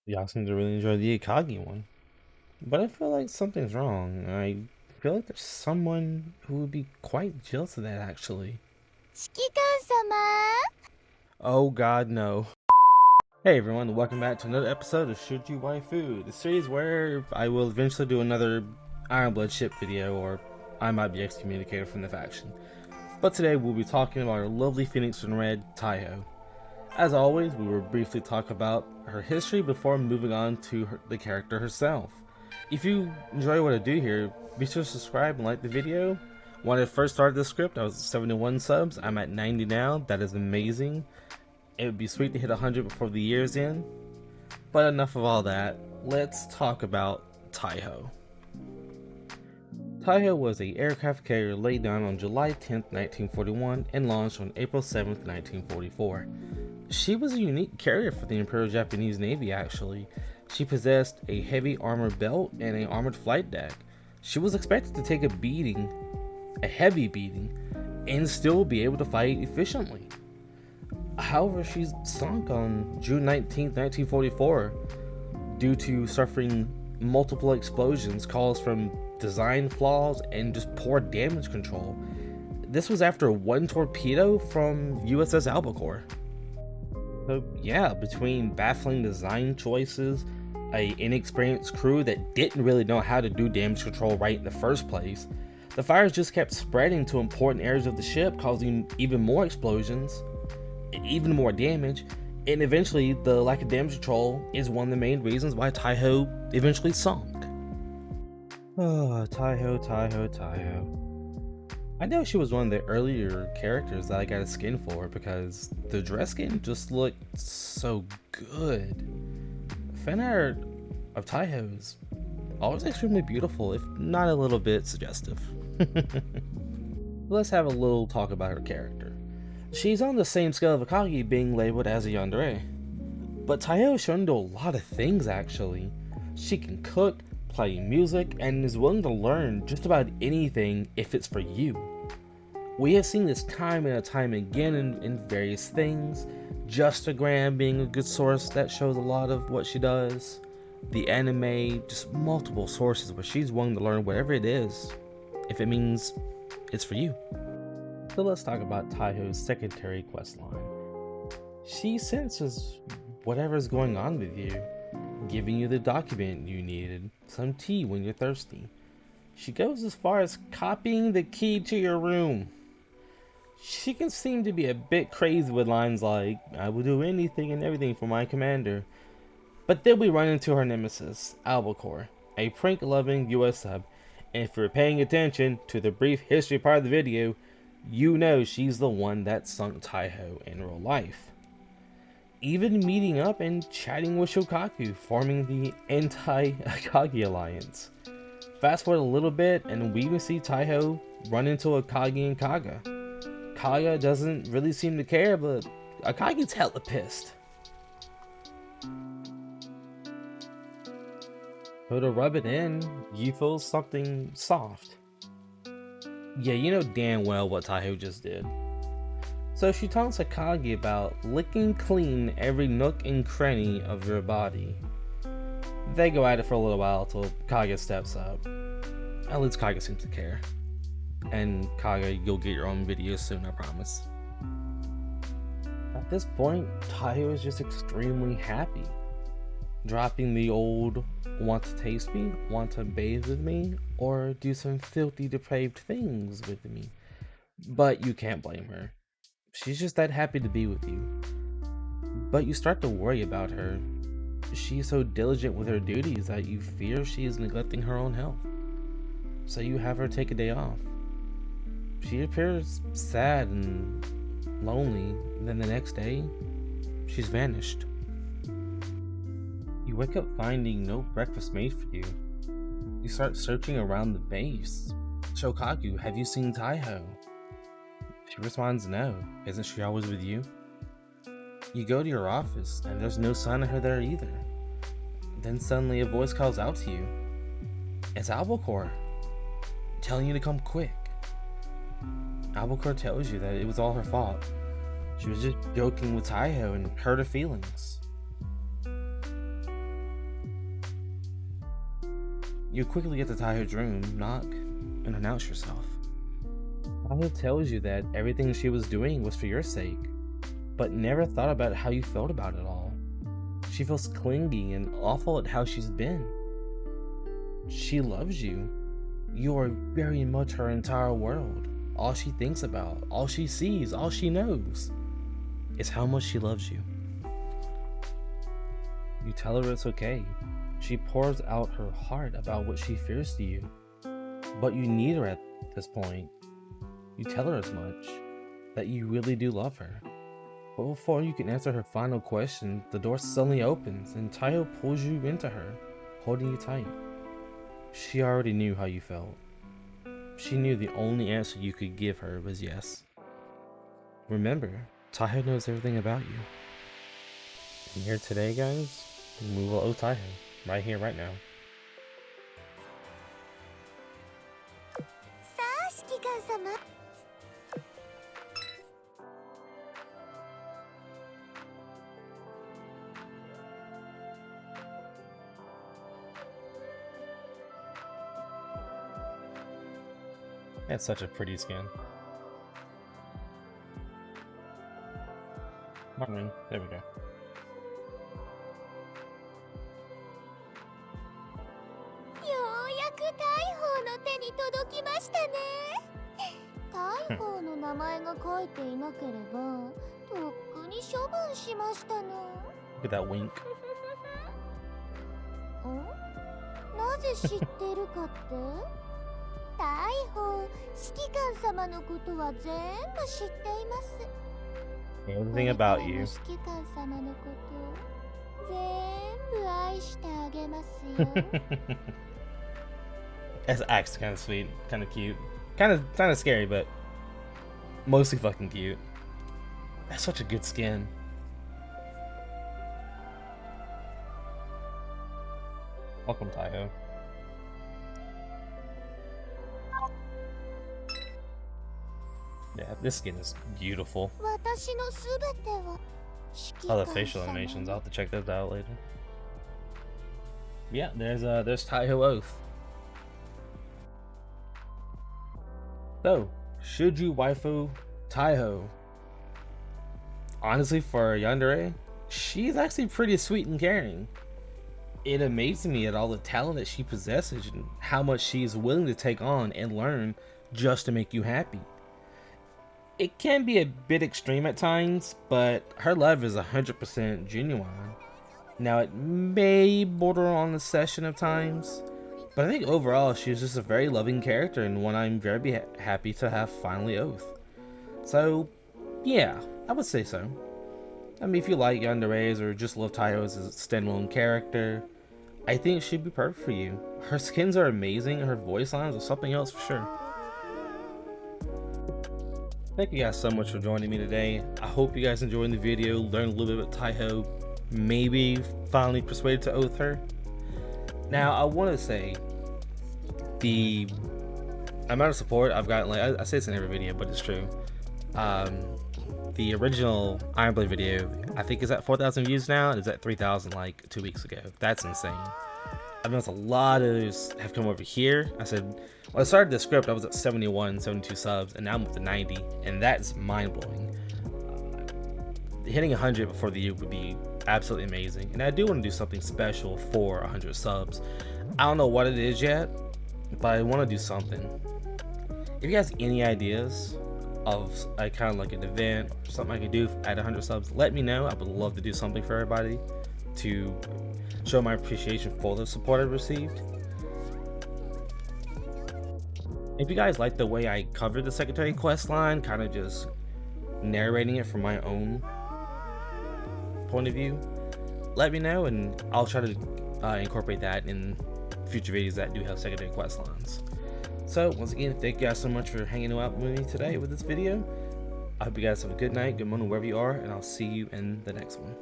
Y'all seem to really enjoy the Ikagi one. But I feel like something's wrong. I feel like there's someone who would be quite jealous of that, actually. 指揮官様 Oh god, no. Hey everyone, welcome back to another episode of Should You Waifu, the series where I will eventually do another Iron Blood ship video, or I might be excommunicated from the faction. But today we'll be talking about our lovely Phoenix in Red, Taihou. As always, we will briefly talk about her history before moving on to the character herself. If you enjoy what I do here, be sure to subscribe and like the video. When I first started the script, I was at 71 subs. I'm at 90 now. That is amazing. It would be sweet to hit 100 before the year's end. But enough of all that. Let's talk about Taihou. Taihou was an aircraft carrier laid down on July 10, 1941 and launched on April 7, 1944. She was a unique carrier for the Imperial Japanese Navy, actually. She possessed a heavy armored belt and an armored flight deck. She was expected to take a beating, a heavy beating, and still be able to fight efficiently. However, she sunk on June 19, 1944 due to suffering multiple explosions caused from design flaws and just poor damage control. This was after one torpedo from USS Albacore. So yeah, between baffling design choices, a inexperienced crew that didn't really know how to do damage control right in the first place, the fires just kept spreading to important areas of the ship, causing even more explosions, even more damage, and eventually the lack of damage control is one of the main reasons why Taihou eventually sunk. Oh, Taihou. I know she was one of the earlier characters that I got a skin for because the dress skin just looked so good. Fan art of Taihou is always extremely beautiful, if not a little bit suggestive. Let's have a little talk about her character. She's on the same scale of Akagi being labeled as a yandere, but Taihou is shown to do a lot of things actually. She can cook, play music, and is willing to learn just about anything if it's for you. We have seen this time and time again in various things, Justagram being a good source that shows a lot of what she does, the anime, just multiple sources where she's willing to learn whatever it is, if it means it's for you. So let's talk about Taihou's secondary questline. She senses whatever's going on with you, giving you the document you needed, some tea when you're thirsty. She goes as far as copying the key to your room. She can seem to be a bit crazy with lines like, "I will do anything and everything for my commander." But then we run into her nemesis, Albacore, a prank-loving US sub, and if you're paying attention to the brief history part of the video, you know she's the one that sunk Taihou in real life. Even meeting up and chatting with Shokaku, forming the anti-Akagi alliance. Fast forward a little bit, and we even see Taihou run into Akagi and Kaga. Kaga doesn't really seem to care, but Akagi's hella pissed. So to rub it in, you feel something soft. Yeah, you know damn well what Taihou just did. So she taunts Akagi about licking clean every nook and cranny of your body. They go at it for a little while till Kaga steps up. At least Kaga seems to care. And Kaga, you'll get your own video soon, I promise. At this point, Taihou is just extremely happy. Dropping the old, want to taste me, want to bathe with me, or do some filthy depraved things with me. But you can't blame her. She's just that happy to be with you. But you start to worry about her. She's so diligent with her duties that you fear she is neglecting her own health. So you have her take a day off. She appears sad and lonely, then the next day, she's vanished. You wake up finding no breakfast made for you. You start searching around the base. Shokaku, have you seen Taihou? She responds no. Isn't she always with you? You go to your office, and there's no sign of her there either. Then suddenly a voice calls out to you. It's Albacore, telling you to come quick. Albacore tells you that it was all her fault. She was just joking with Taihou and hurt her feelings. You quickly get to Taihou's room, knock, and announce yourself. Taihou tells you that everything she was doing was for your sake, but never thought about how you felt about it all. She feels clingy and awful at how she's been. She loves you. You are very much her entire world. All she thinks about, all she sees, all she knows is how much she loves you. You tell her it's okay. She pours out her heart about what she fears to you. But you need her at this point. You tell her as much, that you really do love her. But before you can answer her final question, the door suddenly opens and Taihou pulls you into her, holding you tight. She already knew how you felt. She knew the only answer you could give her was yes. Remember, Taihou knows everything about you. And here today, guys, we will owe Taihou, right here, right now. さあ、指揮官様。That's such a pretty skin. Martin, there we go. ようやく大砲の手に届きましたね。大砲の名前が書いていなければ、とっくに処分しましたの。 Look at that wink. なぜ知ってるかって？大砲、指揮官様のことは全部知っています。 Everything about you. 指揮官様のこと全部愛してあげますよ。That's actually kind of sweet, kind of cute, kind of scary, but mostly fucking cute. That's such a good skin. Welcome, Taihou. Yeah, this skin is beautiful. 私のすべては Oh, the facial animations. I'll have to check those out later. Yeah, there's Taihou Oath. So, should you waifu Taihou? Honestly, for a yandere, she's actually pretty sweet and caring. It amazes me at all the talent that she possesses and how much she is willing to take on and learn just to make you happy. It can be a bit extreme at times, but her love is 100% genuine. Now, it may border on the session of times, but I think overall she's just a very loving character and one I'm very happy to have finally oath. So, yeah, I would say so. I mean, if you like yanderes or just love Taihou as a standalone character, I think she'd be perfect for you. Her skins are amazing, her voice lines are something else for sure. Thank you guys so much for joining me today. I hope you guys enjoyed the video, learned a little bit about Taihou, maybe finally persuaded to oath her. Now, I want to say the amount of support I've gotten, like I say this in every video, but it's true. The original Iron Blade video, I think is at 4,000 views now, and it's at 3,000 like 2 weeks ago. That's insane. I've noticed a lot of those have come over here. I said, when I started the script, I was at 71, 72 subs, and now I'm up to 90, and that's mind-blowing. Hitting 100 before the year would be absolutely amazing, and I do want to do something special for 100 subs. I don't know what it is yet, but I want to do something. If you guys have any ideas of kind of like an event or something I could do at 100 subs, let me know. I would love to do something for everybody to show my appreciation for the support I've received. If you guys like the way I covered the secondary quest line, kind of just narrating it from my own point of view, let me know and I'll try to incorporate that in future videos that do have secondary quest lines. So once again, thank you guys so much for hanging out with me today with this video. I hope you guys have a good night, good morning, wherever you are, and I'll see you in the next one.